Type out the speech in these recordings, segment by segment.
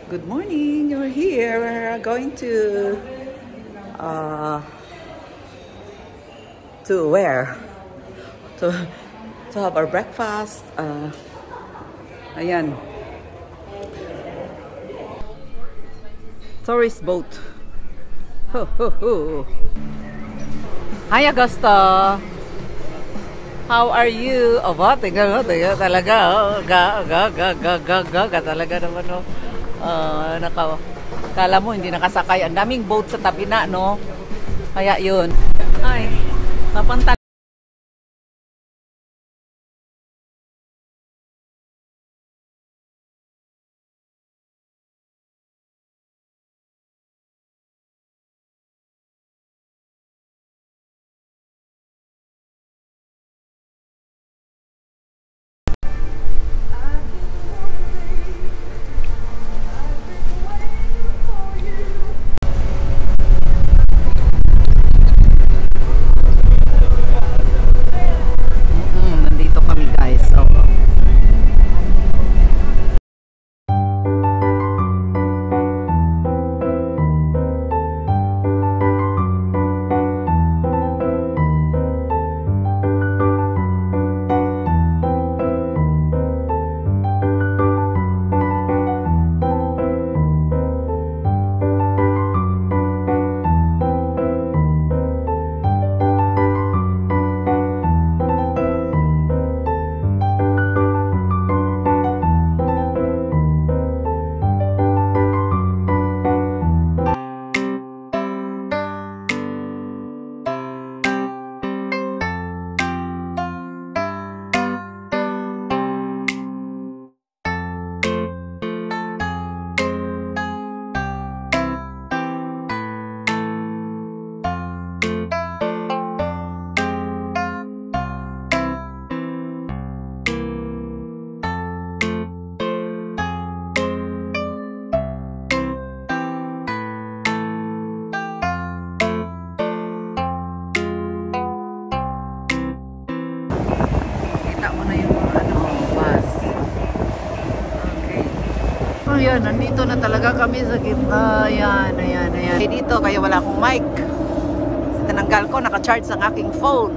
Good morning. You're here. We're going uh, to where? To have our breakfast. Ayan. Tourist boat. Ho, ho, ho. Hi, Augusta. How are you? Oh, ba? Tingnan mo talaga. Oh. Ga. Talaga naman, no? Kala mo, hindi nakasakay. Ang daming boat sa tabi na, no? Kaya yun. Ay, papunta. Nandito kami, guys. So, ayan, nandito na talaga kami sa gitna. Ayan. Dito, kaya wala akong mic. Tinanggal ko, naka-charge ang aking phone.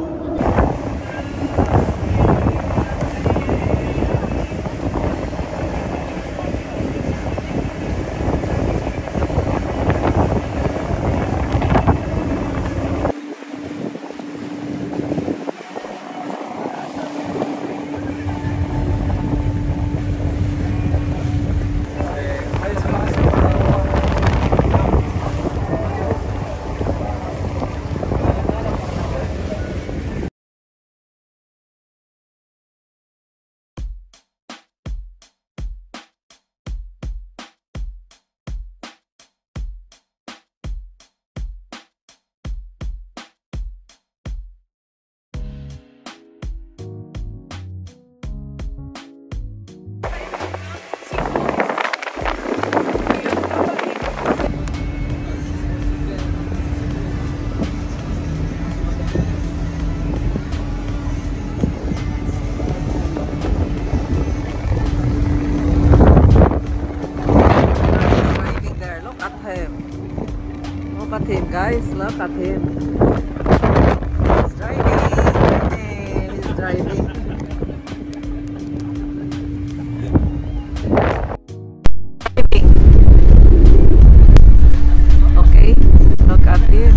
Look at him, guys. Look at him. He's driving. Hey, he's driving. Okay, look at him.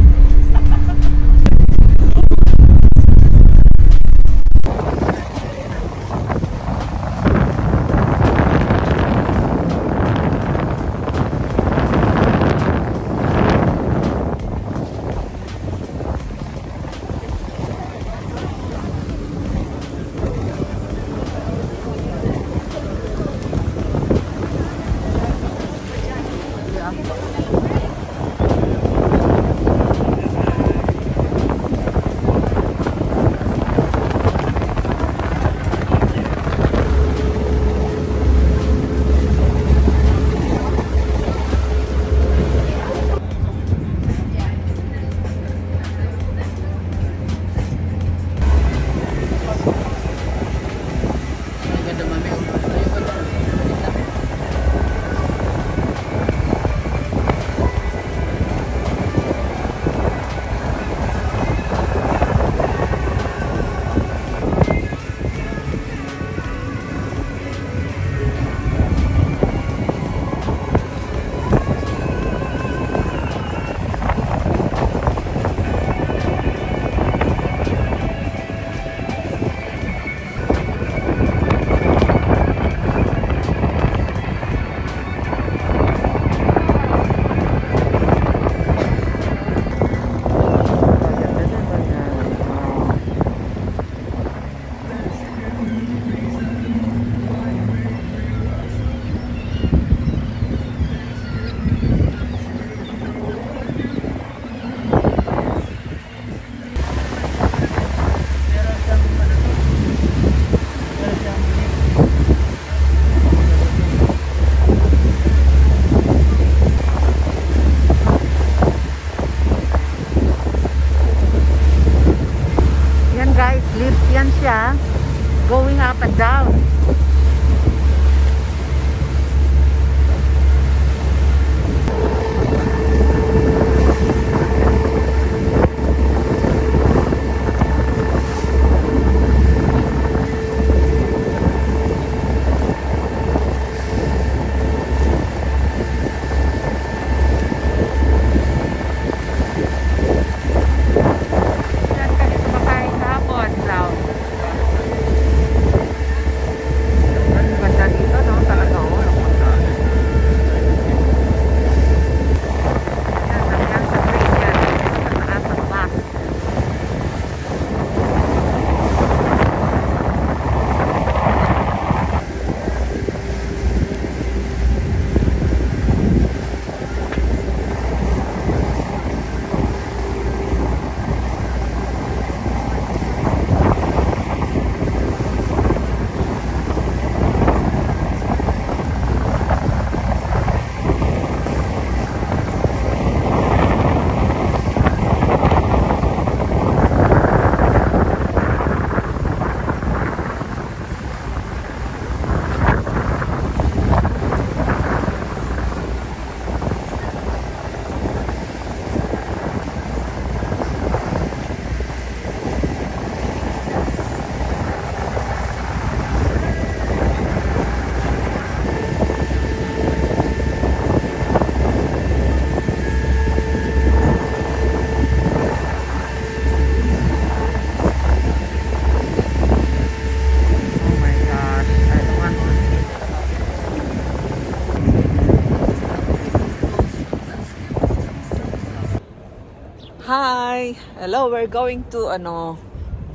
Hi! Hello, we're going to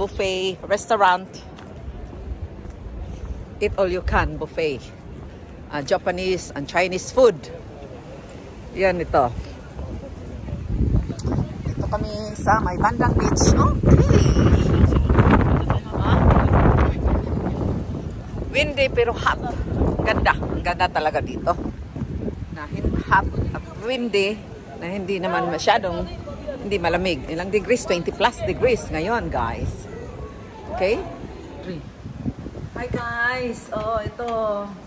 buffet restaurant. Eat all you can buffet. Japanese and Chinese food. Yan ito. Dito kami sa may bandang beach. Okay. Windy pero hot. Ganda. Ganda talaga dito. Hot at windy na hindi naman masyadong hindi malamig. Ilang degrees? 20 plus degrees ngayon, guys. Okay? Hi, guys. Oh, ito.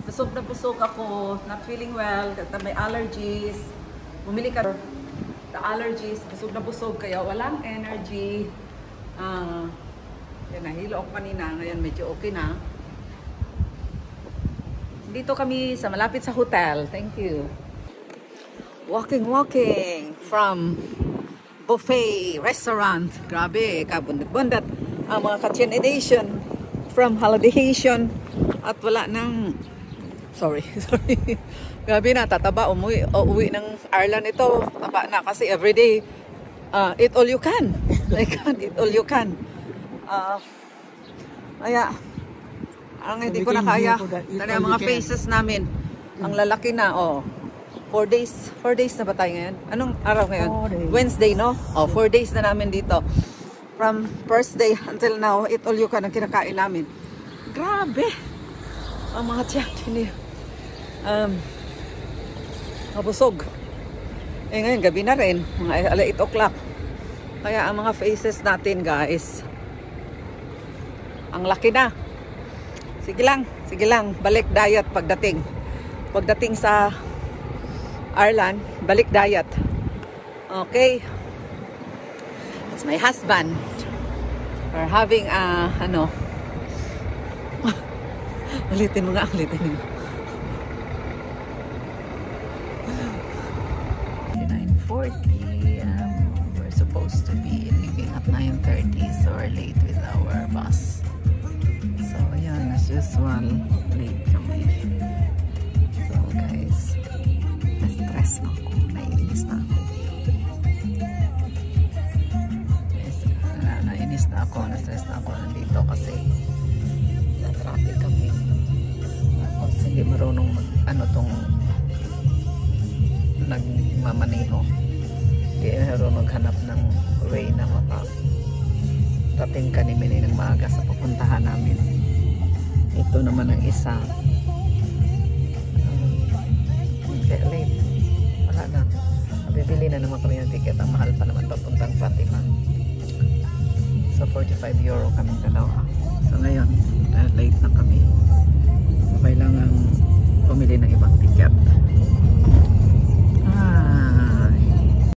Busog na busog ako. Not feeling well. May allergies. Bumili ka. The allergies. Busog na busog. Kaya walang energy. Yan, nahilo ako kanina. Ngayon medyo okay na. Dito kami sa malapit sa hotel. Thank you. Walking from buffet restaurant. Grabe, kabundat-bundat ang mga ka-Chinidation from holidayation at wala nang sorry. Grabe na, tataba uuwi ng Ireland ito. Taba na kasi everyday eat all you can. Like eat all you can. Kaya ang hindi ko na kaya. Tara mga faces namin. Ang lalaki na, 4 days na ba tayo ngayon? Anong araw ngayon? Wednesday, no? 4 days na namin dito. From first day until now, eat all you can ang kinakain namin. Grabe! Ang mga tiyak, hindi. Mabusog. Ngayon, gabi na rin. Mga 8 o'clock. Kaya ang mga faces natin, guys, ang laki na. Sige lang. Balik diet pagdating. Pagdating sa Ireland, balik diet. Okay. It's my husband. We're having ulitin mo. 9:40. We're supposed to be leaving at 9:30, so we're late with our bus. So, ayan, as usual, late kami. So, guys, na-stress na ako. Naiinis na ako. Na-stress na ako nandito kasi na-traffic kami. Tapos, hindi marunong tong nagmamaneho. Hindi marunong maghanap ng way na rating kami ng maaga sa pupuntahan namin. Ito naman ang isa. Kaya late. Wala na. Bibili na naman kami ng ticket. Ang mahal pa naman papuntang Fatima. So, €45 kami dalawa. So, ngayon, late na kami. Kailangan pumili ng ibang ticket.